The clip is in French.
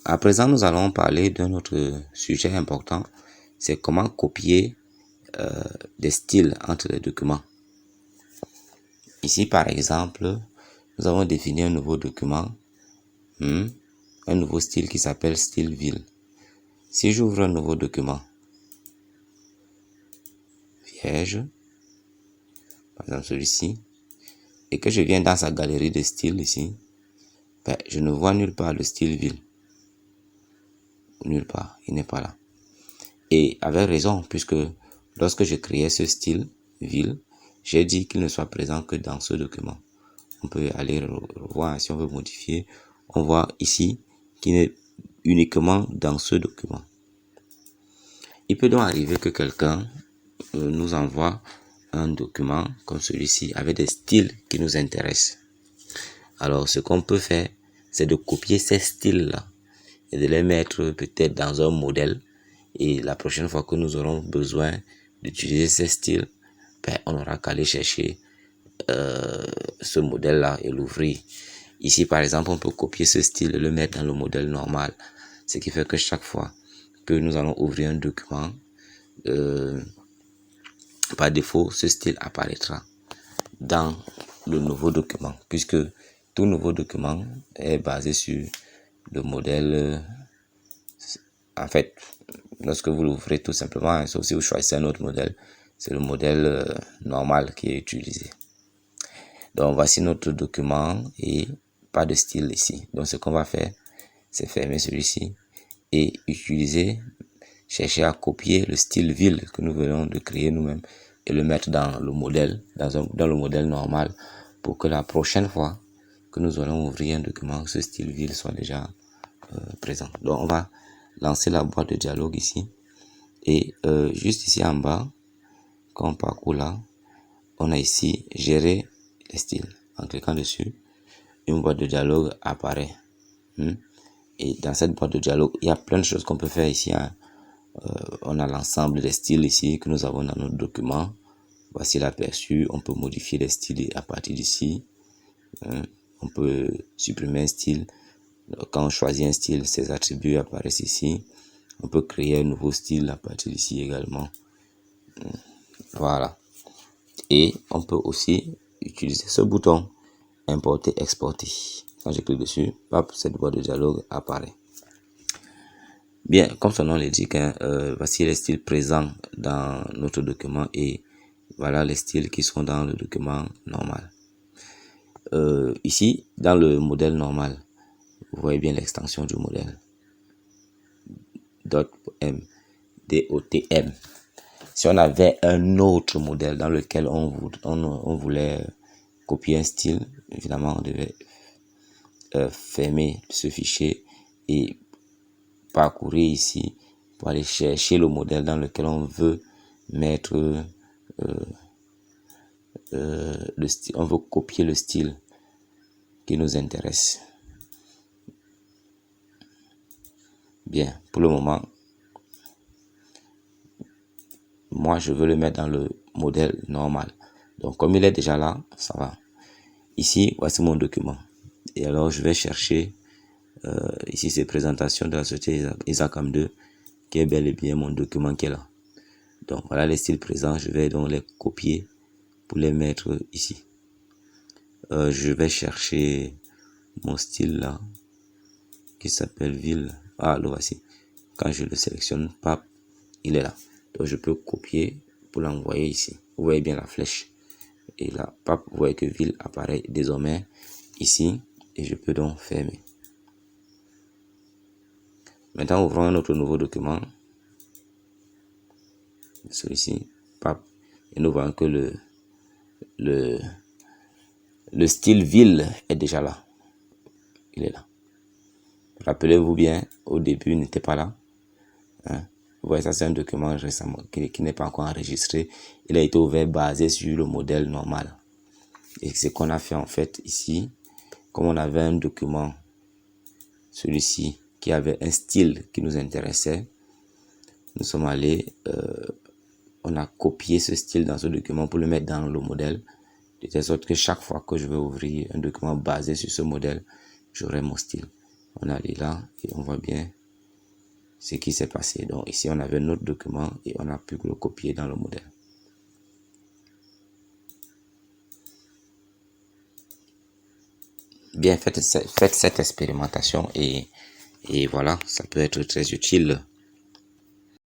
À présent, nous allons parler d'un autre sujet important, c'est comment copier des styles entre les documents. Ici, par exemple, nous avons défini un nouveau document, un nouveau style qui s'appelle style ville. Si j'ouvre un nouveau document, vierge, par exemple celui-ci, et que je viens dans sa galerie de styles ici, je ne vois nulle part le style ville. Nulle part, il n'est pas là. Et avec raison, puisque lorsque je créais ce style ville, j'ai dit qu'il ne soit présent que dans ce document. On peut aller revoir, si on veut modifier, on voit ici qu'il est uniquement dans ce document. Il peut donc arriver que quelqu'un nous envoie un document comme celui-ci avec des styles qui nous intéressent. Alors ce qu'on peut faire, c'est de copier ces styles-là et de les mettre peut-être dans un modèle. Et la prochaine fois que nous aurons besoin d'utiliser ces styles, on aura qu'à aller chercher ce modèle-là et l'ouvrir. Ici, par exemple, on peut copier ce style et le mettre dans le modèle normal. Ce qui fait que chaque fois que nous allons ouvrir un document, par défaut, ce style apparaîtra dans le nouveau document, puisque tout nouveau document est basé sur le modèle. En fait, lorsque vous l'ouvrez tout simplement, sauf si vous choisissez un autre modèle, c'est le modèle normal qui est utilisé. Donc voici notre document et pas de style ici. Donc ce qu'on va faire, c'est fermer celui-ci et chercher à copier le style ville que nous venons de créer nous-mêmes et le mettre dans le modèle, dans le modèle normal, pour que la prochaine fois que nous allons ouvrir un document, ce style ville soit déjà présent. Donc on va lancer la boîte de dialogue ici et juste ici en bas, quand on parcourt là, on a ici gérer les styles. En cliquant dessus, une boîte de dialogue apparaît. Et dans cette boîte de dialogue, il y a plein de choses qu'on peut faire ici. On a l'ensemble des styles ici que nous avons dans notre document. Voici l'aperçu. On peut modifier les styles à partir d'ici. On peut supprimer un style. Quand on choisit un style, ses attributs apparaissent ici. On peut créer un nouveau style à partir d'ici également. Voilà. Et on peut aussi utiliser ce bouton importer, exporter. Quand je clique dessus, cette boîte de dialogue apparaît. Bien, comme son nom l'indique, voici les styles présents dans notre document et voilà les styles qui sont dans le document normal. Ici, dans le modèle normal, vous voyez bien l'extension du modèle. .m, DOTM. Si on avait un autre modèle dans lequel on voulait copier un style, évidemment, on devait fermer ce fichier et parcourir ici pour aller chercher le modèle dans lequel on veut mettre le style. On veut copier le style qui nous intéresse. Bien, pour le moment, moi je veux le mettre dans le modèle normal. Donc comme il est déjà là, ça va. Ici, voici mon document. Et alors je vais chercher, ici c'est présentation de la société ISACAM 2, qui est bel et bien mon document qui est là. Donc voilà les styles présents, je vais donc les copier pour les mettre ici. Je vais chercher mon style là, qui s'appelle ville. Ah, le voici. Quand je le sélectionne, il est là. Donc je peux copier pour l'envoyer ici. Vous voyez bien la flèche. Et là, vous voyez que ville apparaît désormais ici. Et je peux donc fermer. Maintenant, ouvrons un autre nouveau document. Celui-ci. Et nous voyons que le style ville est déjà là. Il est là. Rappelez-vous bien, au début, il n'était pas là. Vous voyez, ça c'est un document récemment qui n'est pas encore enregistré. Il a été ouvert basé sur le modèle normal. Et ce qu'on a fait en fait ici, comme on avait un document, celui-ci, qui avait un style qui nous intéressait, nous sommes allés, on a copié ce style dans ce document pour le mettre dans le modèle, de telle sorte que chaque fois que je vais ouvrir un document basé sur ce modèle, j'aurai mon style. On allait là et on voit bien ce qui s'est passé. Donc ici, on avait notre document et on a pu le copier dans le modèle. Bien, faites cette expérimentation et voilà, ça peut être très utile